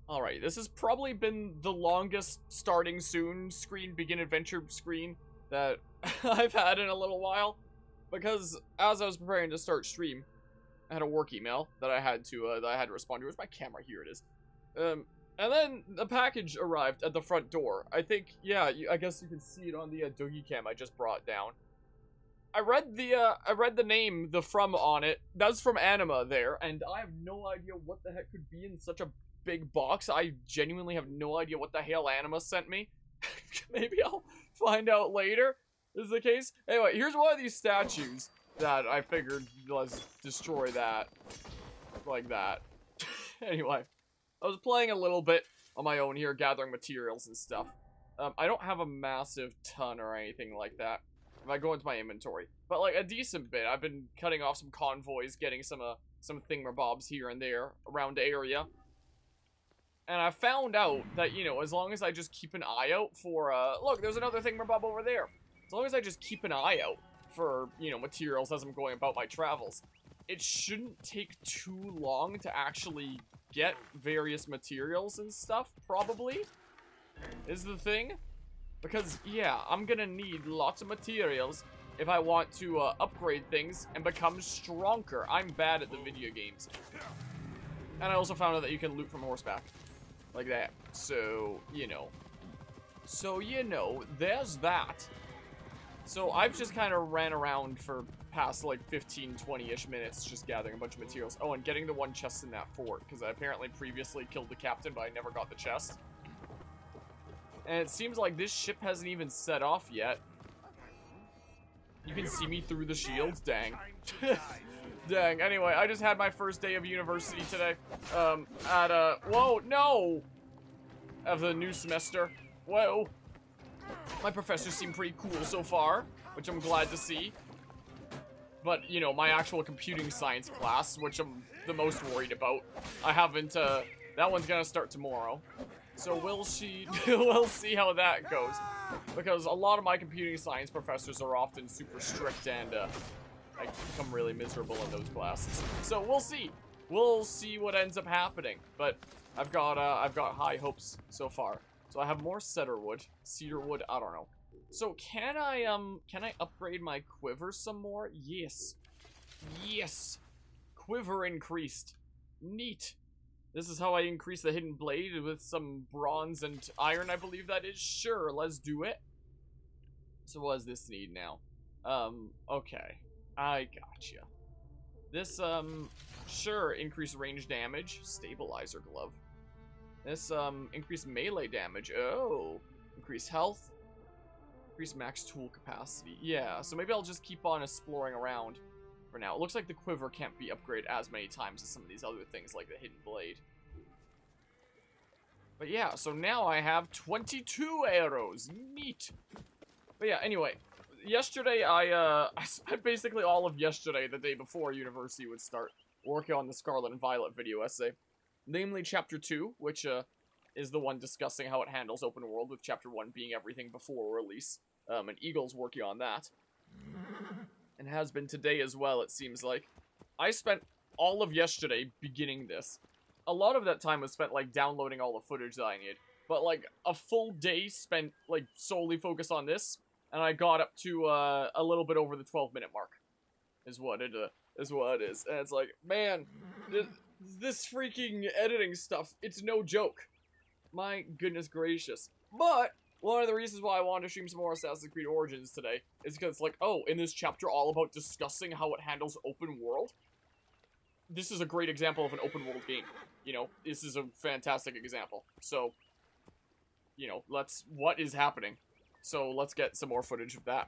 Alright, this has probably been the longest starting soon screen, begin adventure screen that I've had in a little while. Because as I was preparing to start stream, I had a work email that I had to respond to. Where's my camera? Here it is. And then the package arrived at the front door. I think, yeah, I guess you can see it on the Doogie cam I just brought down. I read the name, the from on it. That's from Anima there, and I have no idea what the heck could be in such a big box. I genuinely have no idea what the hell Anima sent me. Maybe I'll find out later, is the case. Anyway, here's one of these statues that I figured was destroy that. Like that. Anyway, I was playing a little bit on my own here, gathering materials and stuff. I don't have a massive ton or anything like that. If I go into my inventory, but like a decent bit. I've been cutting off some convoys, getting some thingamabobs here and there around the area. And I found out that, you know, as long as I just keep an eye out for, look, there's another thingamabob over there. As long as I just keep an eye out for, you know, materials as I'm going about my travels, it shouldn't take too long to actually get various materials and stuff, probably, is the thing. Because, yeah, I'm gonna need lots of materials if I want to upgrade things and become stronger. I'm bad at the video games. And I also found out that you can loot from horseback. Like that. So, you know. There's that. So, I've just kind of ran around for past, like, 15, 20-ish minutes just gathering a bunch of materials. Oh, and getting the one chest in that fort, because I apparently previously killed the captain, but I never got the chest. And it seems like this ship hasn't even set off yet. You can see me through the shields, dang. Dang, anyway, I just had my first day of university today. Whoa, no! Of the new semester. Whoa. My professors seem pretty cool so far, which I'm glad to see. But, you know, my actual computing science class, which I'm the most worried about, I haven't, that one's gonna start tomorrow. So we'll see how that goes. Because a lot of my computing science professors are often super strict and, I become really miserable in those classes. So we'll see. We'll see what ends up happening. But I've got high hopes so far. So I have more cedarwood, cedarwood, I don't know. So can I upgrade my quiver some more? Yes. Yes. Quiver increased. Neat. This is how I increase the hidden blade with some bronze and iron, I believe that is. Sure, let's do it. So what does this need now? Okay. I gotcha. This, sure, increase range damage. Stabilizer glove. This, increase melee damage. Oh. Increase health. Increase max tool capacity. Yeah, so maybe I'll just keep on exploring around for now. It looks like the quiver can't be upgraded as many times as some of these other things like the hidden blade. But yeah, so now I have 22 arrows. Neat. But yeah, anyway. Yesterday, I spent basically all of yesterday, the day before university would start, working on the Scarlet and Violet video essay. Namely, Chapter 2, which, is the one discussing how it handles open world, with Chapter 1 being everything before release. And Eagle's working on that. And has been today as well, it seems like. I spent all of yesterday beginning this. A lot of that time was spent, like, downloading all the footage that I need. But, like, a full day spent, like, solely focused on this. And I got up to, a little bit over the 12-minute mark. Is what it is. And it's like, man, this freaking editing stuff, it's no joke. My goodness gracious. But one of the reasons why I wanted to stream some more Assassin's Creed Origins today is because it's like, oh, in this chapter all about discussing how it handles open world, this is a great example of an open world game. You know, this is a fantastic example. So, you know, what is happening? So let's get some more footage of that.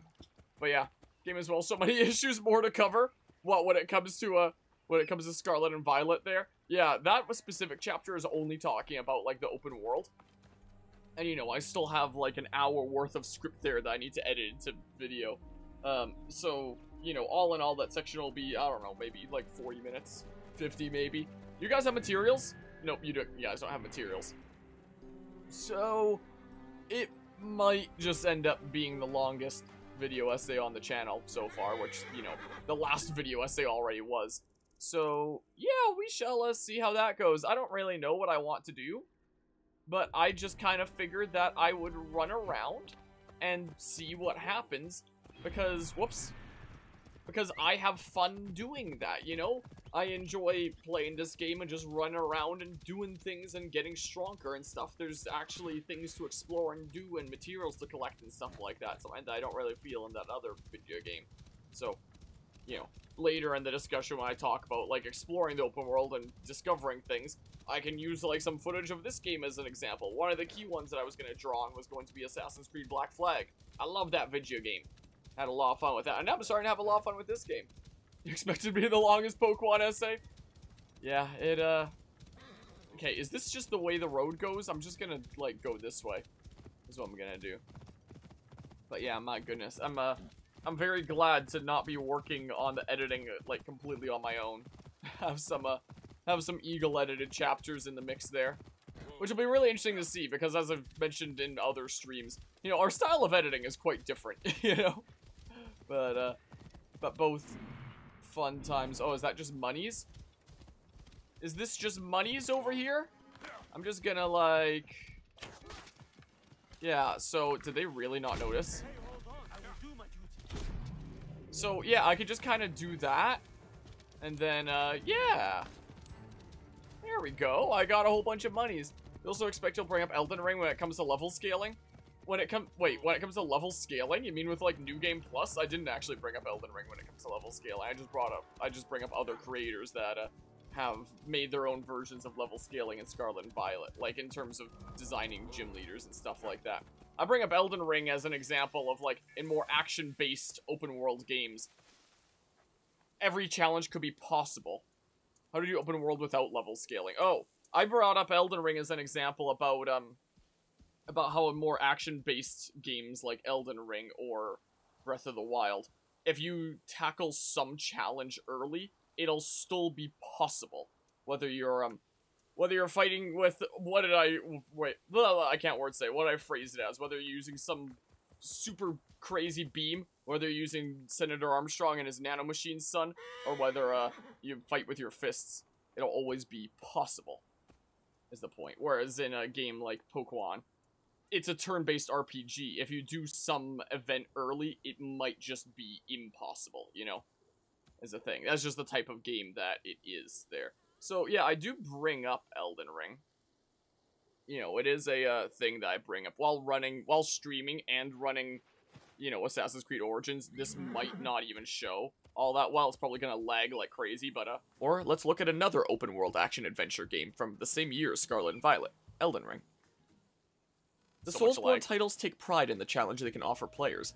But yeah, game as well, so many issues more to cover. When it comes to Scarlet and Violet there. Yeah, that specific chapter is only talking about, like, the open world. And, you know, I still have, like, an hour worth of script there that I need to edit into video. So, you know, all in all, that section will be, I don't know, maybe, like, 40 minutes, 50 maybe. You guys have materials? Nope, you guys don't have materials. So, it might just end up being the longest video essay on the channel so far, which, you know, the last video essay already was. So, yeah, we shall see how that goes. I don't really know what I want to do. but I just kind of figured that I would run around and see what happens, because, whoops, because I have fun doing that, you know? I enjoy playing this game and just running around and doing things and getting stronger and stuff. There's actually things to explore and do and materials to collect and stuff like that, something that I don't really feel in that other video game. So, you know, later in the discussion when I talk about, like, exploring the open world and discovering things, I can use, like, some footage of this game as an example. One of the key ones that I was going to draw on was going to be Assassin's Creed Black Flag. I love that video game. Had a lot of fun with that. And I'm starting to have a lot of fun with this game. You expected me to be the longest Pokemon essay? Yeah, it, okay, is this just the way the road goes? I'm just gonna, like, go this way. Is what I'm gonna do. But yeah, my goodness. I'm very glad to not be working on the editing, like, completely on my own. Have some Eagle-edited chapters in the mix there. Which will be really interesting to see, because as I've mentioned in other streams, you know, our style of editing is quite different, you know? But both fun times. Oh, is that just monies? Is this just monies over here? I'm just gonna, like... Yeah, so, did they really not notice? So, yeah, I could just kind of do that. And then, yeah. There we go. I got a whole bunch of monies. You also expect you'll bring up Elden Ring when it comes to level scaling? When it comes to level scaling, you mean with, like, New Game Plus? I didn't actually bring up Elden Ring when it comes to level scaling. I just bring up other creators that, have made their own versions of level scaling in Scarlet and Violet, like in terms of designing gym leaders and stuff like that. I bring up Elden Ring as an example of, like, in more action-based open-world games, every challenge could be possible. How do you open world without level scaling? Oh, I brought up Elden Ring as an example about how in more action-based games like Elden Ring or Breath of the Wild, if you tackle some challenge early, it'll still be possible. Whether you're fighting with, I can't word say, what did I phrase it as? Whether you're using some super crazy beam, whether you're using Senator Armstrong and his nanomachine son, or whether, you fight with your fists, it'll always be possible, is the point. Whereas in a game like Pokemon, it's a turn-based RPG. If you do some event early, it might just be impossible, you know? Is a thing. That's just the type of game that it is there. So, yeah, I do bring up Elden Ring. You know, it is a thing that I bring up while streaming and running, you know, Assassin's Creed Origins. This might not even show all that well. It's probably gonna lag like crazy, but, Or, let's look at another open-world action-adventure game from the same year as Scarlet and Violet, Elden Ring. The Soulsborne titles take pride in the challenge they can offer players,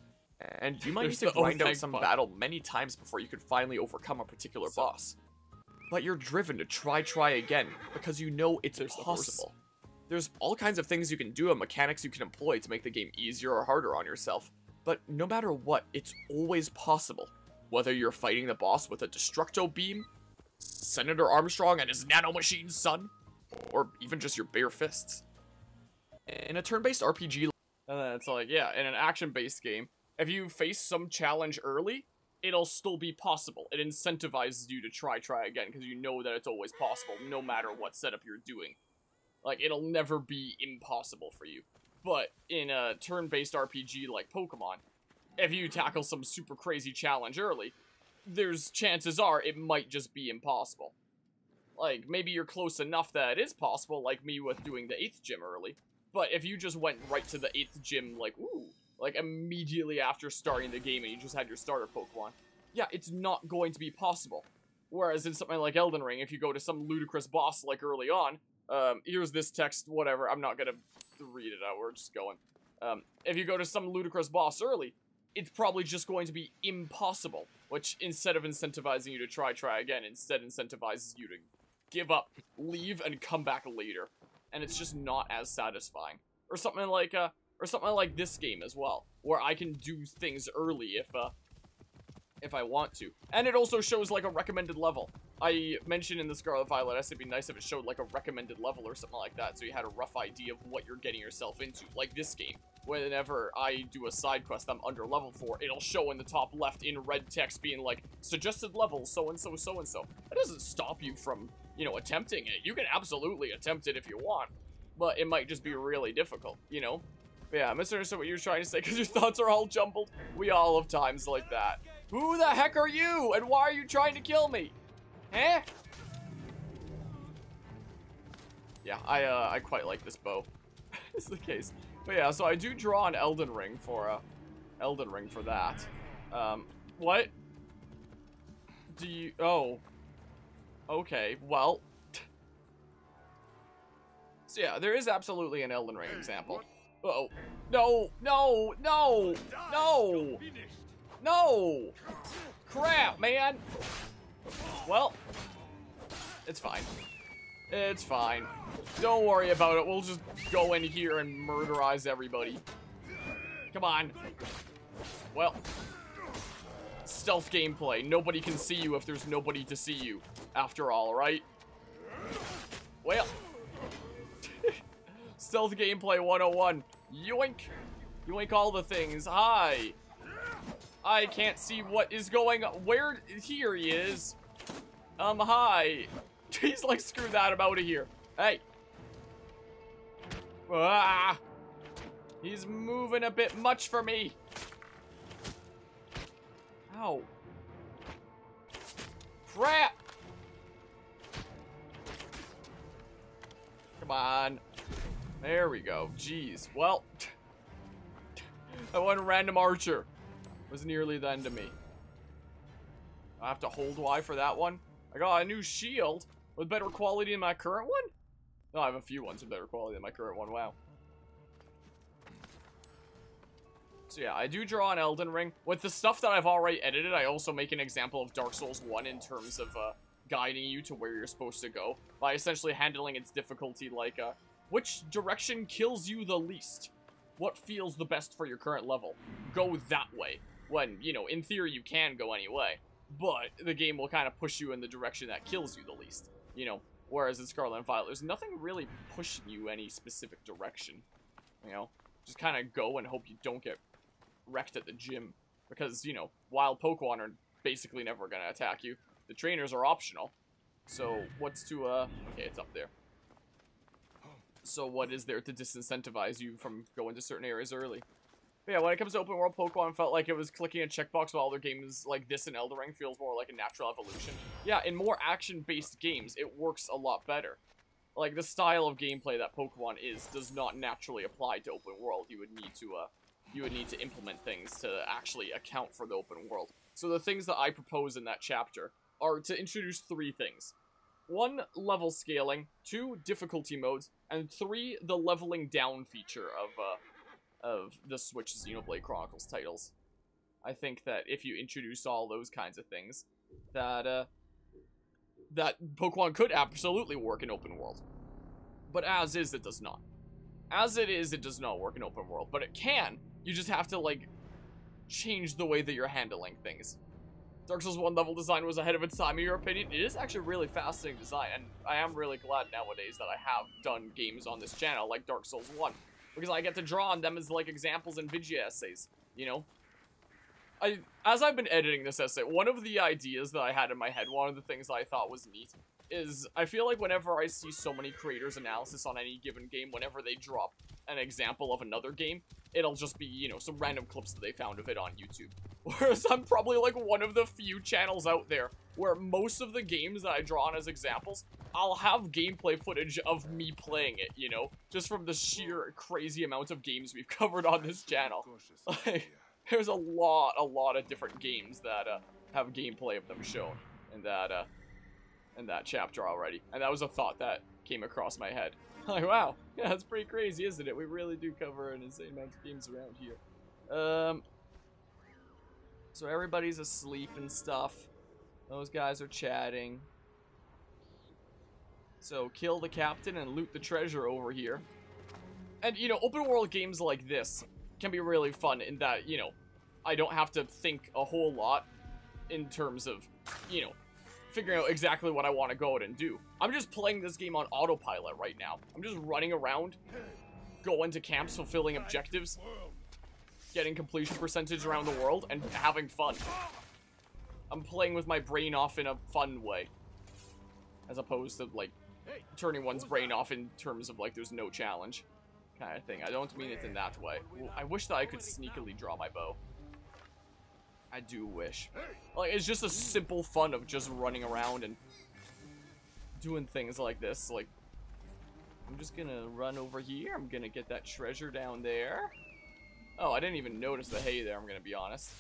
and you might need to grind out some battle many times before you can finally overcome a particular boss. But you're driven to try again, because you know it's possible. There's all kinds of things you can do and mechanics you can employ to make the game easier or harder on yourself. But no matter what, it's always possible. Whether you're fighting the boss with a Destructo Beam, Senator Armstrong and his nanomachine son, or even just your bare fists. In a turn-based RPG, and then it's like, yeah, in an action-based game, if you face some challenge early, it'll still be possible. It incentivizes you to try again, because you know that it's always possible, no matter what setup you're doing. Like, it'll never be impossible for you. But in a turn-based RPG like Pokemon, if you tackle some super crazy challenge early, there's chances are it might just be impossible. Like, maybe you're close enough that it is possible, like me with doing the 8th gym early. But if you just went right to the 8th gym, like, ooh, like immediately after starting the game and you just had your starter Pokemon, yeah, it's not going to be possible. Whereas in something like Elden Ring, if you go to some ludicrous boss like early on, here's this text, whatever, I'm not gonna read it out, we're just going. If you go to some ludicrous boss early, it's probably just going to be impossible, which instead of incentivizing you to try again, instead incentivizes you to give up, leave, and come back later. And it's just not as satisfying. Or something like this game as well, where I can do things early if I want to. And it also shows like a recommended level. I mentioned in the Scarlet Violet, it'd be nice if it showed like a recommended level or something like that, so you had a rough idea of what you're getting yourself into. Like this game, whenever I do a side quest I'm under level for, it'll show in the top left in red text being like, suggested level, so-and-so, so-and-so. That doesn't stop you from, you know, attempting it. You can absolutely attempt it if you want. but it might just be really difficult, you know? But yeah, I misunderstood what you were trying to say because your thoughts are all jumbled. We all have times like that. Who the heck are you? And why are you trying to kill me? Eh? Yeah, I quite like this bow. Is the case. But yeah, so I do draw an Elden Ring for that. What? Do you... Oh. Okay, well. So yeah, there is absolutely an Elden Ring example. Uh-oh. No, no, no, no, no. Crap, man. Well, it's fine. It's fine. Don't worry about it. We'll just go in here and murderize everybody. Come on. Well, stealth gameplay. Nobody can see you if there's nobody to see you. After all, right? Well. Stealth gameplay 101. Yoink. Yoink all the things. Hi. I can't see what is going on. Where? Here he is. Hi. He's like, screw that, I'm out of here. Hey. Ah. He's moving a bit much for me. Ow. Crap. Come on. There we go. Jeez. Well. That one random archer was nearly the end of me. I have to hold Y for that one. I got a new shield with better quality than my current one? No, I have a few ones with better quality than my current one. Wow. So yeah, I do draw an Elden Ring. With the stuff that I've already edited, I also make an example of Dark Souls 1 in terms of guiding you to where you're supposed to go. By essentially handling its difficulty like, which direction kills you the least? What feels the best for your current level? Go that way. When, you know, in theory you can go any way. But the game will kind of push you in the direction that kills you the least. You know, whereas in Scarlet and Violet, there's nothing really pushing you any specific direction. You know, just kind of go and hope you don't get wrecked at the gym. Because, you know, wild Pokemon are basically never going to attack you. The trainers are optional. So, what's to, okay, it's up there. So, what is there to disincentivize you from going to certain areas early? But yeah, when it comes to open world Pokemon, I felt like it was clicking a checkbox while other games like this and Elden Ring feels more like a natural evolution. Yeah, in more action-based games, it works a lot better. Like, the style of gameplay that Pokemon is does not naturally apply to open world. You would need to implement things to actually account for the open world. So the things that I propose in that chapter are to introduce 3 things. 1, level scaling, 2, difficulty modes, and 3, the leveling down feature of the Switch Xenoblade Chronicles titles. I think that if you introduce all those kinds of things, that that Pokemon could absolutely work in open world. But as is, it does not. As it is, it does not work in open world, but it can. You just have to, like, change the way that you're handling things. Dark Souls 1 level design was ahead of its time, in your opinion. It is actually really fascinating design, and I am really glad nowadays that I have done games on this channel like Dark Souls 1. Because I get to draw on them as, like, examples in video essays, you know? As I've been editing this essay, one of the ideas that I had in my head, one of the things that I thought was neat, is I feel like whenever I see so many creators' analysis on any given game, whenever they drop an example of another game, it'll just be, you know, some random clips that they found of it on YouTube. Whereas I'm probably, like, one of the few channels out there where most of the games that I draw on as examples, I'll have gameplay footage of me playing it, you know? Just from the sheer crazy amount of games we've covered on this channel. Like, there's a lot of different games that have gameplay of them shown in that chapter already. And that was a thought that came across my head. Like, wow, yeah, that's pretty crazy, isn't it? We really do cover an insane amount of games around here. So everybody's asleep and stuff. Those guys are chatting. So kill the captain and loot the treasure over here. And, you know, open world games like this can be really fun in that, you know, I don't have to think a whole lot in terms of, you know, figuring out exactly what I want to go out and do. I'm just playing this game on autopilot right now. I'm just running around, going to camps, fulfilling objectives, getting completion percentage around the world, and having fun. I'm playing with my brain off in a fun way, as opposed to, like, turning one's brain off in terms of, like, there's no challenge kind of thing. I don't mean it in that way. Ooh, I wish that I could sneakily draw my bow. I do wish. Like, it's just a simple fun of just running around and doing things like this. Like, I'm just gonna run over here. I'm gonna get that treasure down there. Oh, I didn't even notice the hay there, I'm gonna be honest.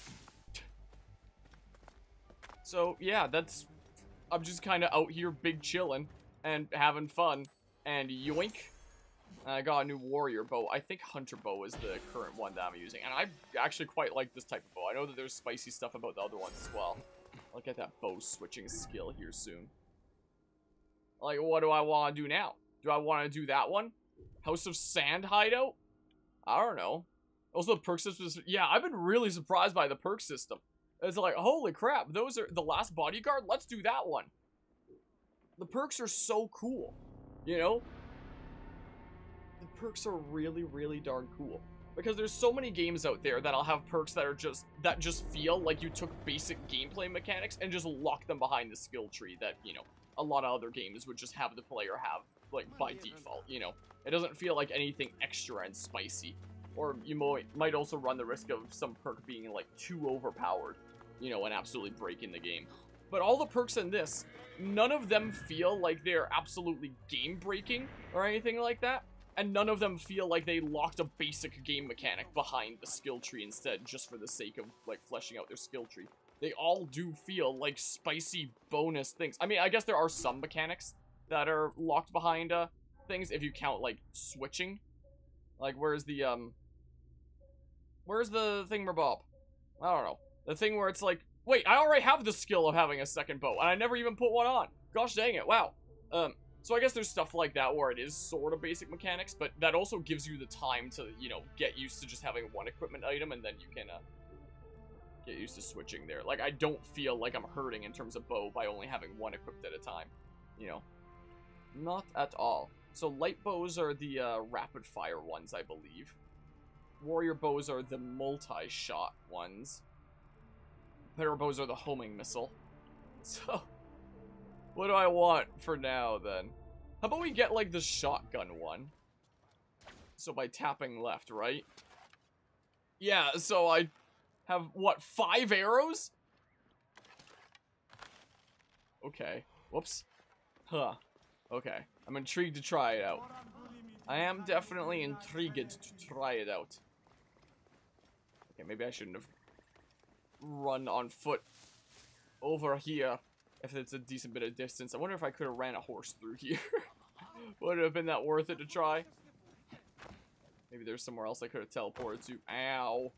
So, yeah, that's... I'm just kind of out here big chilling and having fun. And yoink. I got a new warrior bow. I think hunter bow is the current one that I'm using. And I actually quite like this type of bow. I know that there's spicy stuff about the other ones as well. I'll get that bow switching skill here soon. Like, what do I want to do now? Do I want to do that one? House of Sand hideout? I don't know. Also, the perk system is... Yeah, I've been really surprised by the perk system. It's like, holy crap, those are the last Bodyguard? Let's do that one. The perks are so cool, you know? The perks are really, really darn cool. Because there's so many games out there that'll have perks that are just feel like you took basic gameplay mechanics and just locked them behind the skill tree that, you know, a lot of other games would just have the player have, like, by default, you know? It doesn't feel like anything extra and spicy. Or you might also run the risk of some perk being, like, too overpowered, you know, and absolutely breaking the game. But all the perks in this, none of them feel like they're absolutely game-breaking or anything like that. And none of them feel like they locked a basic game mechanic behind the skill tree instead, just for the sake of, like, fleshing out their skill tree. They all do feel like spicy bonus things. I mean, I guess there are some mechanics that are locked behind, things, if you count, like, switching. Like, where's the thingamabob? I don't know. The thing where it's like, wait, I already have the skill of having a second bow, and I never even put one on. Gosh dang it, wow. So I guess there's stuff like that where it is sort of basic mechanics, but that also gives you the time to, you know, get used to just having one equipment item, and then you can, get used to switching there. Like, I don't feel like I'm hurting in terms of bow by only having one equipped at a time, you know? Not at all. So light bows are the, rapid fire ones, I believe. Warrior bows are the multi-shot ones. Better bows are the homing missile. So, what do I want for now, then? How about we get, like, the shotgun one? So by tapping left, right? Yeah, so I have, what, 5 arrows? Okay. Whoops. Huh. Okay. I'm intrigued to try it out. I am definitely intrigued to try it out. Okay, maybe I shouldn't have run on foot over here if it's a decent bit of distance. I wonder if I could have ran a horse through here. Would it have been that worth it to try? Maybe there's somewhere else I could have teleported to. Ow.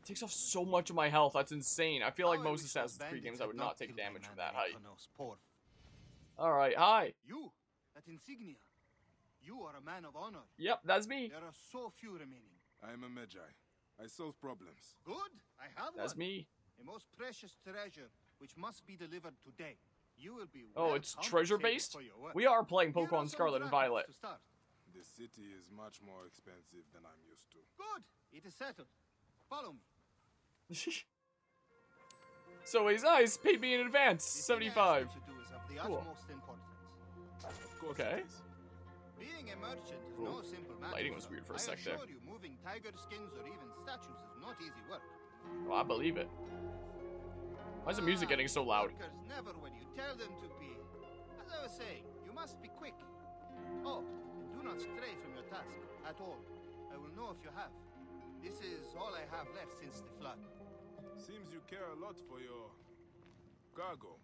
It takes off so much of my health. That's insane. I feel like most Assassin's Creed games I would not take damage from that height. Alright, hi. You, that insignia. You are a man of honor. Yep, that's me. There are so few remaining. I am a Magi. I solve problems. Good, I have That's one. me. A most precious treasure, which must be delivered today. You will be Oh, it's treasure-based? We are playing Pokemon Scarlet and Violet. The city is much more expensive than I'm used to. Good, it is settled. Follow me. So he's nice. Paid me in advance. The 75. thing I have to do is of the Cool. utmost importance. Of course Okay. it is. Being a merchant is Ooh, no simple matter. lighting was weird for a sec there. I assure you, moving tiger skins or even statues is not easy work. Oh, I believe it. Why is the music getting so loud? Workers never when you tell them to be. As I was saying, you must be quick. Oh, and do not stray from your task at all. I will know if you have. This is all I have left since the flood. Seems you care a lot for your cargo.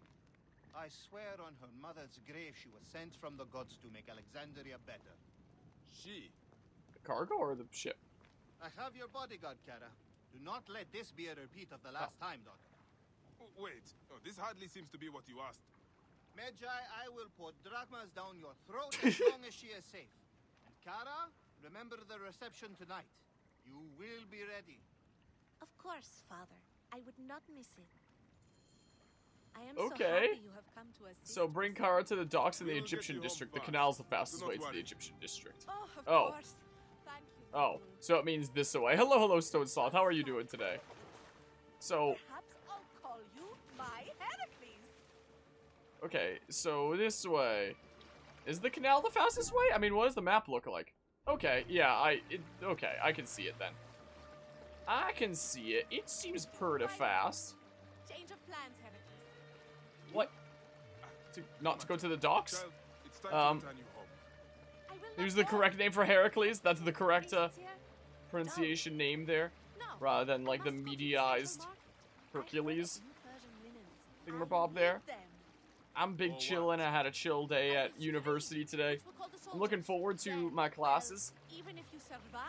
I swear on her mother's grave she was sent from the gods to make Alexandria better. She. The cargo or the ship? I have your bodyguard, Kara. Do not let this be a repeat of the last time, daughter. Wait. Oh, this hardly seems to be what you asked. Magi, I will pour drachmas down your throat as long as she is safe. And Kara, remember the reception tonight. You will be ready. Of course, Father. I would not miss it. I am Okay. so happy you have come to assist So bring Kara to the docks in the We'll get Egyptian you home district. The fast. canal's the fastest Do not way to the worry. Egyptian district. Oh, of Oh. course. Thank you. Oh, so it means this way. Hello, Stone Sloth. How are you doing today? So, Perhaps I'll call you my Heracles. okay, so this way Is the canal the fastest way? I mean, what does the map look like? Okay, yeah, okay, I can see it then. I can see it. It seems pretty fast. Change of plans, Heracles. What? Not to go to the docks? Child, it's time to return you home. I will Here's not the go. correct name for Heracles. That's the correct Princess here? pronunciation name there. No. Rather than like the I must go to mediaized Central Market. Hercules I heard of new Persian linens. thingamabob I there. need them. I'm big Oh, chillin'. I had a chill day at university today. Which will call the I'm looking soldiers. forward to Then, my classes. well, even if you survive,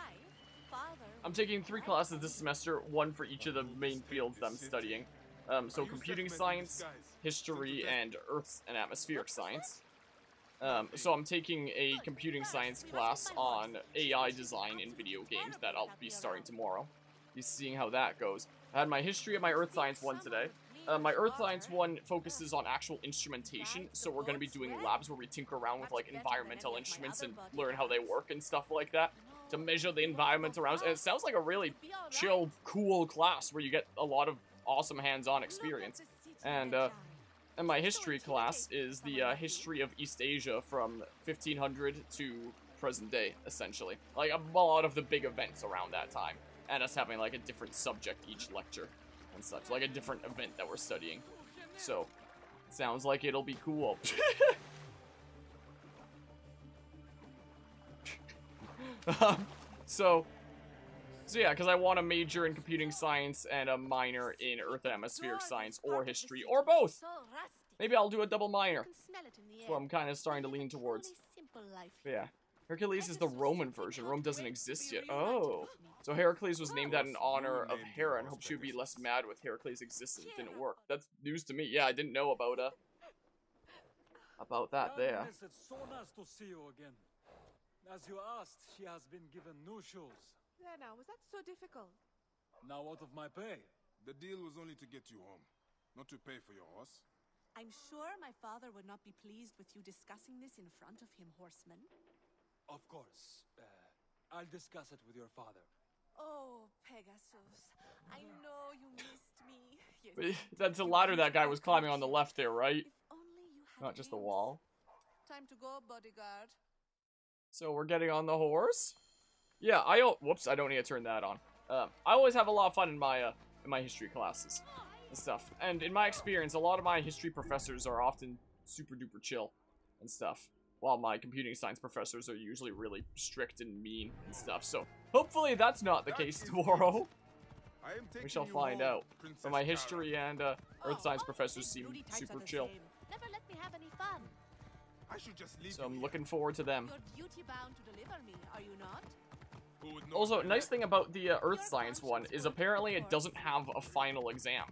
Father I'm will taking be 3 glad. classes this semester, one for each of the main fields that I'm studying. So Are you computing segmenting science, disguise? history, Simple and Earth and atmospheric science. So I'm taking a computing science class on AI design in video games that I'll be starting tomorrow. Be seeing how that goes. I had my history and my Earth science one today. My Earth science one focuses on actual instrumentation, so we're going to be doing labs where we tinker around with like environmental instruments and learn how they work and stuff like that to measure the environment around us. And it sounds like a really chill, cool class where you get a lot of awesome hands-on experience. And my history class is the history of East Asia from 1500 to present day, essentially. Like a lot of the big events around that time, and us having like a different subject each lecture and such, like a different event that we're studying. So, sounds like it'll be cool. So yeah, because I want a major in computing science and a minor in Earth and atmospheric science or history, or both. So rusty. Maybe I'll do a double minor. You can smell it in the That's what air. I'm kind of starting to lean It's towards. truly simple life But here. yeah. Hercules is the Roman version. Rome doesn't exist yet. Oh. So Heracles was named that in honor of Hera and hoped she would be less mad with Heracles' existence. Didn't work. That's news to me. Yeah, I didn't know about that there. Miss, it's so nice to see you again. As you asked, she has been given new shoes. There now, was that so difficult? Now out of my pay. The deal was only to get you home, not to pay for your horse. I'm sure my father would not be pleased with you discussing this in front of him, horseman. Of course. I'll discuss it with your father. Oh, Pegasus, I know you missed me. Yes, That's the ladder that guy was climbing on the left there, right? if only you had Not just the wings. wall. Time to go, bodyguard. So we're getting on the horse? Yeah, whoops, I don't need to turn that on. I always have a lot of fun in my history classes and stuff. And in my experience, a lot of my history professors are often super duper chill and stuff, while my computing science professors are usually really strict and mean and stuff. So hopefully that's not the case tomorrow. I am taking We shall you find home, out. Princess But my Cara. history and Earth science professors seem Moody types super are the chill. same. Never let me have any fun. I should just leave So you I'm here. looking forward to them. You're duty-bound to deliver me, are you not? Who would know Also, it nice better? thing about the Earth Science one is apparently it doesn't have a final exam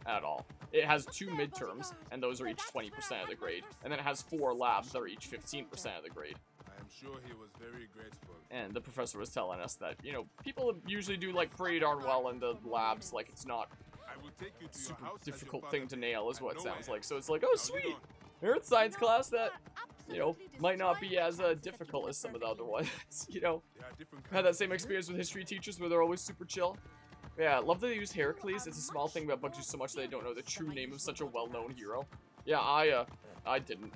at all. It has 2 midterms, and those are each 20% of the grade. And then it has 4 labs that are each 15% of the grade. I am sure he was very grateful. And the professor was telling us that, you know, people usually do like pretty darn well in the labs, like it's not I will take you a to your super house as your difficult father thing to did. nail is I what it know sounds I like. am. So it's like, oh Now you sweet, don't. Earth Science No, class you that, are you know, absolutely might not be destroying as my chances of difficult keeping as some of a the other perfect ones, you know. There are different I had that kinds same of experience with history teachers where they're always super chill. Yeah, love that they use Heracles. It's a small thing that bugs you so much that they don't know the true name of such a well-known hero. Yeah, I didn't.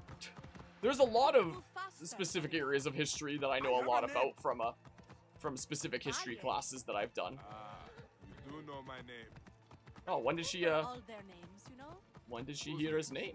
There's a lot of specific areas of history that I know a lot about from specific history classes that I've done. Ah, you do know my name. Oh, when did she All their names, you know? when did she hear his name?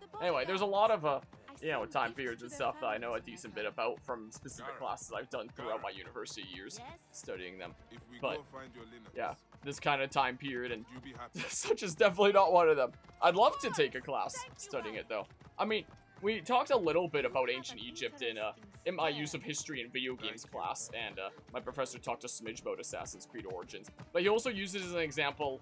The Anyway, there's a bodyguard. lot of I you know, send time gifts periods to and their stuff that I know a families, decent my bit friend. about from specific Gara. classes I've done throughout my Gara. university years, Yes? studying them. If we But, go find your Linux, Yeah, this kind of time period and you be happy. such is definitely not one of them. I'd love to take a class studying it though. I mean, we talked a little bit about ancient Egypt in my use of history and video games class, and my professor talked a smidge about Assassin's Creed Origins. But he also used it as an example,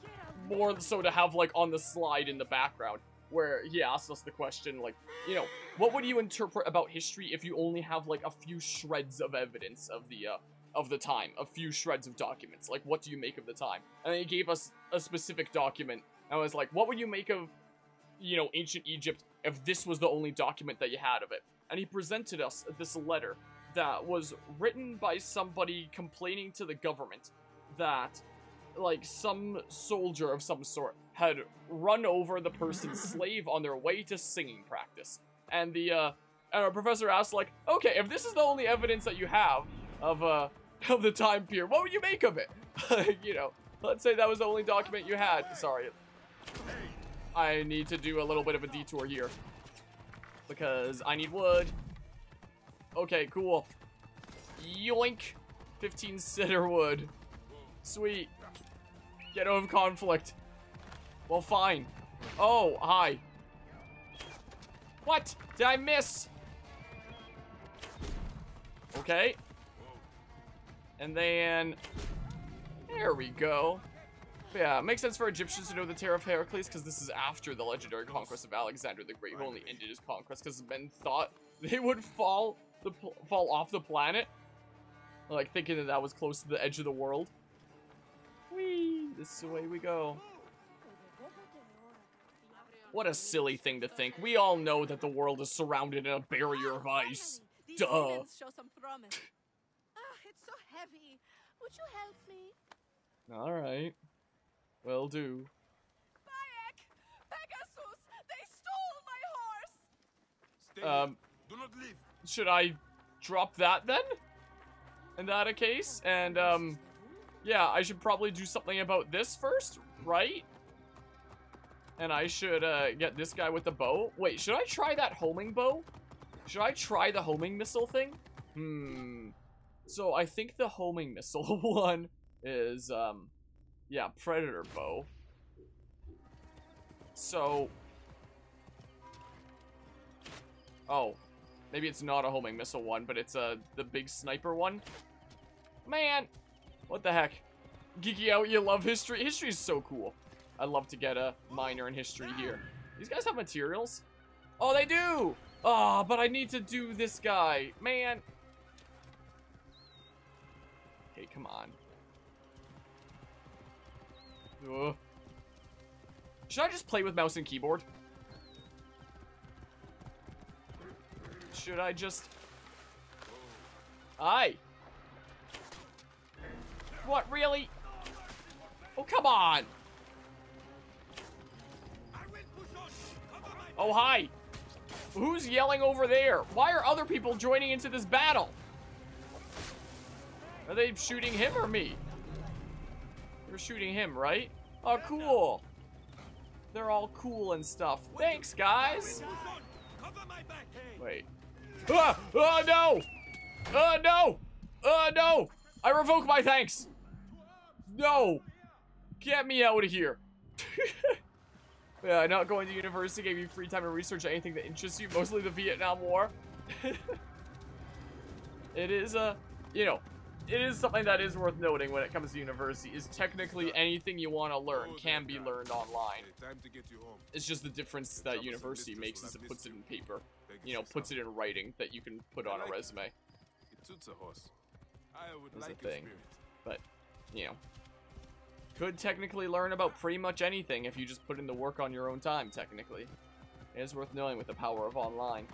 more so to have like on the slide in the background, where he asked us the question, like, you know, what would you interpret about history if you only have like a few shreds of evidence of the time, a few shreds of documents? Like, what do you make of the time? And then he gave us a specific document, and I was like, what would you make of, you know, ancient Egypt if this was the only document that you had of it? And he presented us this letter that was written by somebody complaining to the government that, like, some soldier of some sort had run over the person's slave on their way to singing practice. And the And our professor asks, like, okay, if this is the only evidence that you have of the time period, what would you make of it? You know, let's say that was the only document you had. Sorry. I need to do a little bit of a detour here. Because I need wood. Okay, cool. Yoink. 15 cedar wood. Sweet. Get out of conflict. Well, fine. Oh, hi. What? Did I miss? Okay. And then... there we go. Yeah, it makes sense for Egyptians to know the Terror of Heracles, because this is after the legendary conquest of Alexander the Great, who only ended his conquest because men thought they would fall off the planet. Like, thinking that that was close to the edge of the world. Whee! This is the way we go. What a silly thing to think. We all know that the world is surrounded in a barrier of ice. These Duh. humans show some promise. It's so heavy. Would you help me? Alright. Will do. Bayek! Pegasus! They stole my horse! Stay here. Do not leave. Should I drop that then? In that case? And, yeah, I should probably do something about this first, right? And I should, get this guy with the bow. Wait, should I try that homing bow? Should I try the homing missile thing? So I think the homing missile one is, yeah, predator bow. So... oh. Maybe it's not a homing missile one, but it's, the big sniper one. Man! What the heck? Geeky out, you love history? History is so cool. I'd love to get a minor in history here. These guys have materials? Oh, they do! Oh, but I need to do this guy. Man. Hey, come on. Ugh. Should I just play with mouse and keyboard? Should I just... aye. What, really? Oh, come on. Oh, hi. Who's yelling over there? Why are other people joining into this battle? Are they shooting him or me? They're shooting him, right? Oh, cool. They're all cool and stuff. Thanks, guys. Wait. Ah! Oh, no! Oh, no! Oh, no! I revoke my thanks! No! Get me out of here. Yeah, not going to university gave you free time to research anything that interests you, mostly the Vietnam War. It is, you know, it is something that is worth noting when it comes to university, is technically anything you want to learn can be learned online. It's just the difference that university makes is it puts it in paper. You know, puts it in writing that you can put on a resume. That's the thing. But, you know, could technically learn about pretty much anything if you just put in the work on your own time, technically. It is worth knowing with the power of online.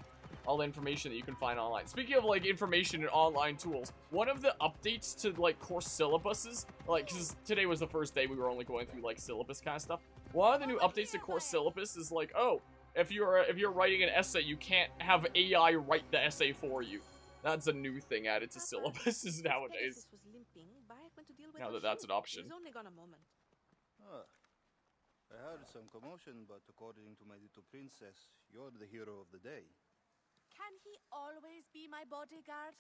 All the information that you can find online. Speaking of, like, information and online tools, one of the updates to, like, course syllabuses, like, because today was the first day we were only going through, like, syllabus kind of stuff. One of the new updates to course syllabus is, like, oh, if you're writing an essay, you can't have AI write the essay for you. That's a new thing added to syllabuses nowadays. Now that that's an option. He's only gone a moment. Ah, I heard some commotion, but according to my little princess, you're the hero of the day. Can he always be my bodyguard?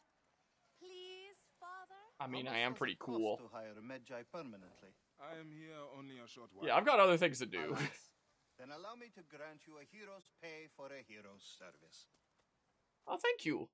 Please, father? I mean, How I am much pretty does it cost cool. to hire a Magi permanently? I am here only a short while. Yeah, I've got other things to do. Alas, then allow me to grant you a hero's pay for a hero's service. Oh, thank you.